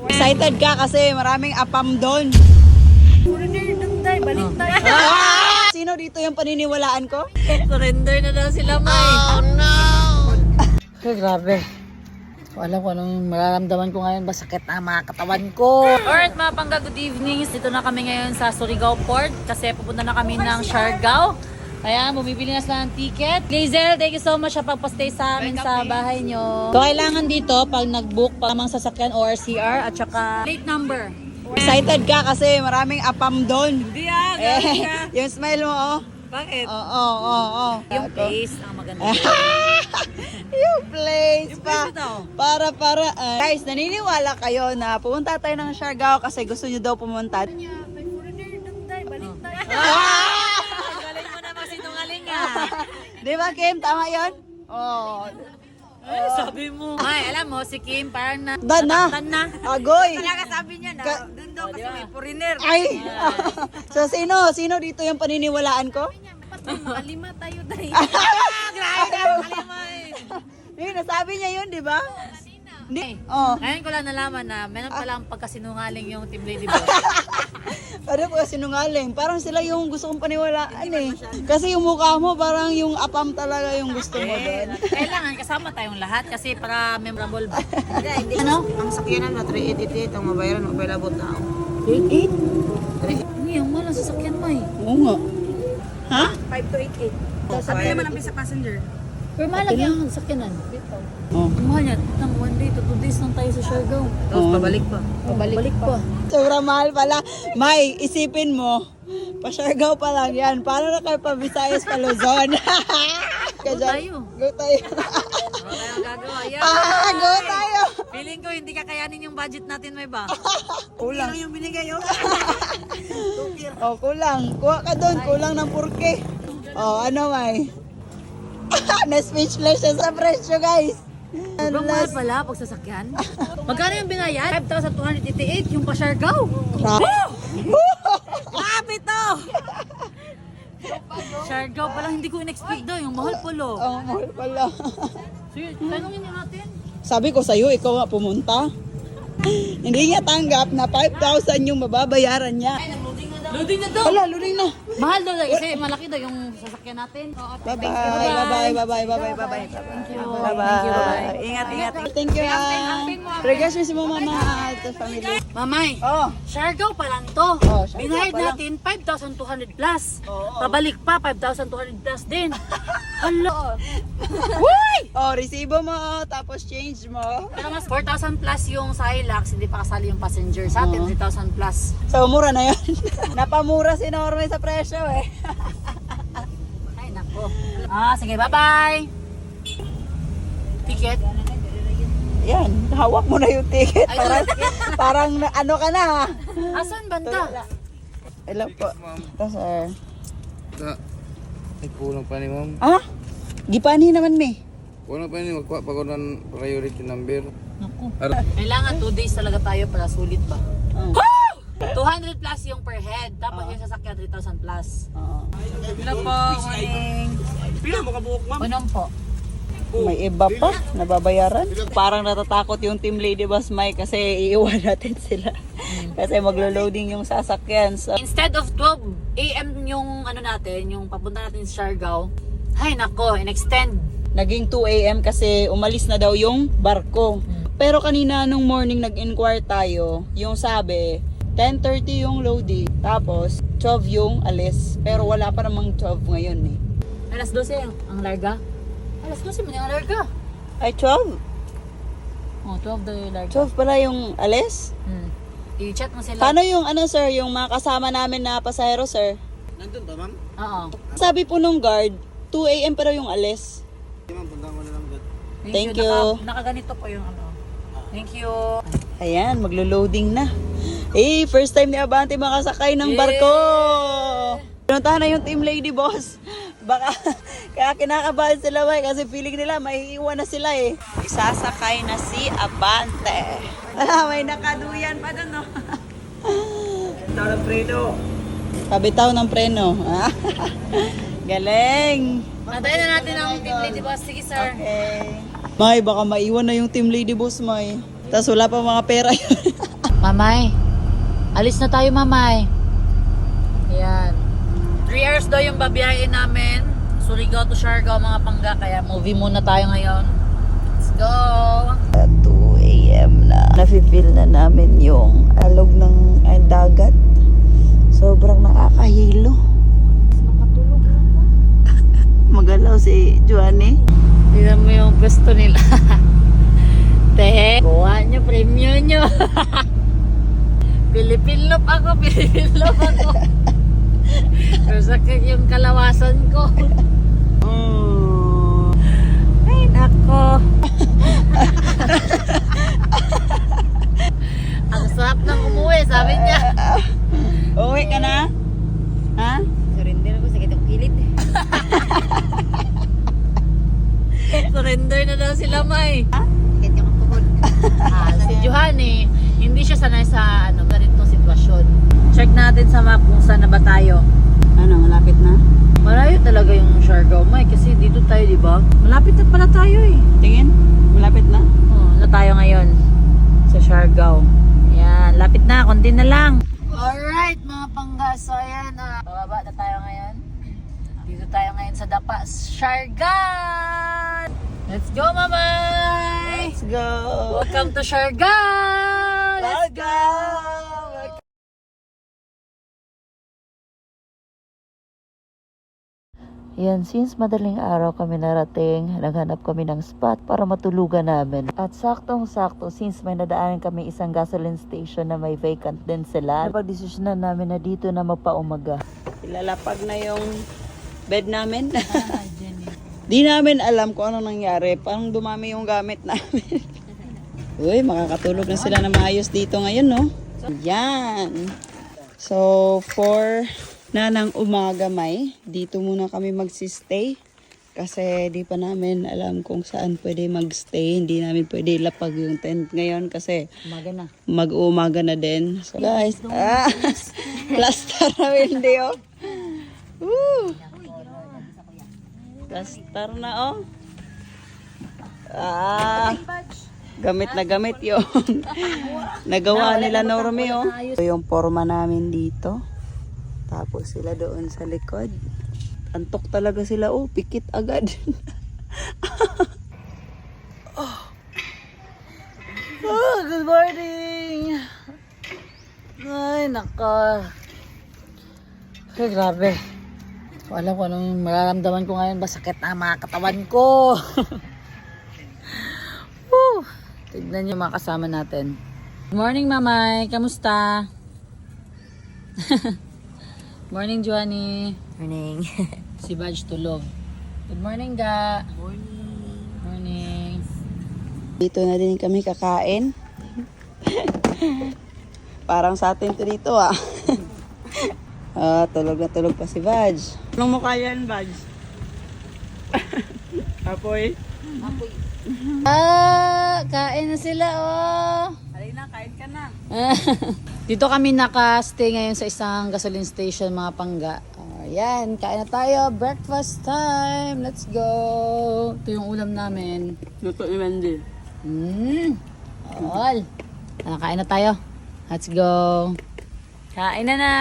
Excited ka kasi maraming apam doon. Balik tayo. Sino dito yung paniniwalaan ko? Surrender na daw sila, May. Oh no! Ay, grabe. So, alam ko anong mararamdaman ko ngayon. Sakit ang mga katawan ko. Alright mga pangga, good evening. Dito na kami ngayon sa Surigao Port kasi pupunta na kami ng Siargao. Kaya bumibili na sila ng ticket. Glazel, thank you so much sa pagpa-stay sa amin sa bahay nyo. So kailangan dito pag nag-book pa lamang sasakyan ORCR at saka plate number. Excited ka kasi maraming apam doon. Hindi Yung smile mo, oh. Bakit? Oo. Yung face ang maganda. Yung place pa. ito. Para. Guys, naniniwala kayo na pumunta tayo ng Siargao kasi gusto nyo daw pumunta. Galing mo naman sinungaling ah. Di ba, Kim? Tama yun? Oo. Ay, sabi mo. Ay, alam mo, si Kim parang Dan na. nataktan na. Agoy. Talaga sabi niya na, doon daw kasi may foreigner. Ay! So, sino dito yung paniniwalaan ko? Makalima tayo dahil. Grabe na, makalima Yun, nasabi niya yun, di ba? Hindi. Oh. Ngayon ko lang nalaman na meron palang pagkasinungaling yung Team Lady Boss. Ano po sinungaling? Parang sila yung gusto kong paniwalaan eh. Kasi yung mukha mo parang yung apam talaga yung gusto mo doon. Kailangan kasama tayong lahat kasi para memorable ba? Ano? Ang sakyanan na 3888 ang mabayaran mo pala bot na ako. 88? Hindi, yung malang sasakyan mo eh. Oo nga. Ha? 5288. Sabi naman ang sa passenger. Pero mahal lagi ang sasakyanan. Oh. Ang mahal niya, ng 1 day to 2 days lang tayo sa Siargao. Tapos pabalik pa. Balik pa. Sobrang mahal pala. May, isipin mo, pa-Siargao pa lang yan. Paano na kayo pa Visayas pa Luzon? Go tayo. Go tayo. Wala tayong gagawa. Yan. Go tayo. Feeling ko hindi kakayanin yung budget natin, may ba? Kulang. Yung binigay yun. Oh, kulang. Kuha ka doon. Kulang ng purke. Oh, ano may? Na-speechless siya sa presyo, guys. Sobrang mahal pala pag sasakyan. Magkano yung binayad? 5,288 yung pa-Siargao. Grabe to! Siargao pa lang, hindi ko in-expect daw. Yung mahal polo. Oh, mahal pala. Sige, tanongin niyo natin. Sabi ko sa'yo, ikaw nga pumunta. Hindi niya tanggap na 5,000 yung mababayaran niya. Loading na daw! Wala, luling na. Mahal daw kasi malaki daw yung sasakyan natin. Bye-bye. Bye-bye. Thank you. Bye-bye. Ingat. Thank you. Regards mo si mama at family. Mamay, Oh, Siargao pa lang to. Oh, Siargao Binayad pa lang. natin 5,200 plus. Oo. Pabalik pa 5,200 plus din. Hala. oh, resibo mo, tapos change mo. Pero mas 4,000 plus yung sa Hilux, hindi pa kasali yung passenger. Sa atin, 3,000 plus. So, mura na yun. Napamura si Norme sa presyo eh. Ay, nako. Sige, bye-bye. Ticket. Yan, hawak mo na yung ticket. Parang ano ka na ha. Asan banda? Hello po. Ito, sir. Ay, kulang pa ni ma'am. Ah? Gipani naman me. Kulang pa ni magkuha pa ko ng priority number. Naku. Kailangan 2 days talaga tayo para sulit ba? Oh. 200 plus yung per head. Tapos yung sasakyan 3,000 plus. Oo. Hello po. Morning. Pila mo kabuok ma'am? Unong po. May iba pa, nababayaran. Parang natatakot yung Team Lady Boss Mike kasi iiwan natin sila. Kasi maglo-loading yung sasakyan. So, Instead of 12 AM yung ano natin, yung papunta natin sa Siargao. Ay nako, in-extend. naging 2 AM kasi umalis na daw yung barko. Pero kanina nung morning nag-inquire tayo, yung sabi 10:30 yung loading, tapos 12 yung alis. Pero wala pa namang 12 ngayon eh. Alas 12 ang larga. Alas 12 mo yung larga. Ay, 12? Oh, 12 daw yung larga. 12 pala yung alis? I-chat mo sila. Paano yung ano sir, yung mga kasama namin na pasahero sir? Nandun ba ma'am? Oo. Sabi po nung guard, 2 AM pero yung alis. Hindi ma'am, punta ko na lang dyan. Thank you. Nakaganito po yung ano. Thank you. Ayan, maglo-loading na. Eh, first time ni Abante makasakay ng barko. Pinuntahan na yung Team Lady Boss. Baka, kaya kinakabahan sila ba kasi feeling nila maiiwan na sila eh. Isasakay na si Abante. May nakaduyan pa doon, no? Ito ng preno. Kabitaw ng preno. Galing. Nantayin na natin ang Team Lady Boss. Sige, sir. Okay. May, baka maiwan na yung Team Lady Boss, May. Tapos wala pa mga pera yun. Mamay, alis na tayo, Mamay. Ayan. 3 hours daw yung babiyahin namin. Surigao to Siargao, mga pangga. Kaya movie muna tayo ngayon. Let's go! 2 a.m. na. Nafe-feel na namin yung alog ng dagat. Sobrang nakakahilo. Makatulog lang ba? Magalaw si Joanny. Tignan mo yung gusto nila. Te, kuha nyo, premium nyo. Pilipinlop ako. Pero sakit yung kalawasan ko. Ay, nako. Ang sarap ng umuwi, sabi niya. Uwi ka na? Ha? Surrender ako, sakit ang kilid. Surrender na daw sila, May. Sakit yung tuhod. Si Johanny, hindi siya sanay sa ganitong sitwasyon. Check natin sa map kung saan na ba tayo. Ano, malapit na? Malayo talaga yung Siargao, May, kasi dito tayo, di ba? Malapit na pala tayo eh. Tingin? Malapit na? Na tayo ngayon sa Siargao. Ayan, lapit na, konti na lang. Alright, mga pangga, so ayan, bababa na tayo ngayon. Dito tayo ngayon sa Dapa, Siargao! Let's go, Mamay! Let's go! Welcome to Siargao! Let's go! Yan, since madaling araw kami narating, naghanap kami ng spot para matulugan namin. At saktong-sakto, since may nadaanan kami isang gasoline station na may vacant din sila, napag-desisyonan namin na dito na magpaumaga. Ilalapag na yung bed namin. Di namin alam kung ano nangyari. Parang dumami yung gamit namin. Uy, makakatulog na sila na maayos dito ngayon, no? Yan. So, for na ng umaga, May, dito muna kami magsistay. Kasi di pa namin alam kung saan pwede magstay. Hindi namin pwede lapag yung tent ngayon kasi Umaga na. mag-uumaga na din. So, guys, plaster na hindi, oh. Woo! Plaster na, oh. Gamit na gamit yun. Nagawa nila Normie, oh. Ito yung forma namin dito. Tapos sila doon sa likod. Antok talaga sila, oh. Pikit agad. Good morning! Ay, nako. Ay, grabe. So, alam ko anong mararamdaman ko ngayon. Sakit na ang mga katawan ko. Woo! Tignan niyo mga kasama natin. Good morning, Mamay. Kamusta? Morning, Joanny. Morning. Si Badge tulog. Good morning, Ga. Morning. Dito na din kami kakain. Parang sa atin to dito, ah. Tulog na tulog pa si Badge. Anong mukha yan, Badge? Apoy. Kain na sila, oh. Halina, kain ka na. Dito kami naka-stay ngayon sa isang gasoline station, mga pangga. Ayan, kain na tayo. Breakfast time. Let's go. Ito yung ulam namin. Luto ni Wendy. All. Kain na tayo. Let's go. Kain na na.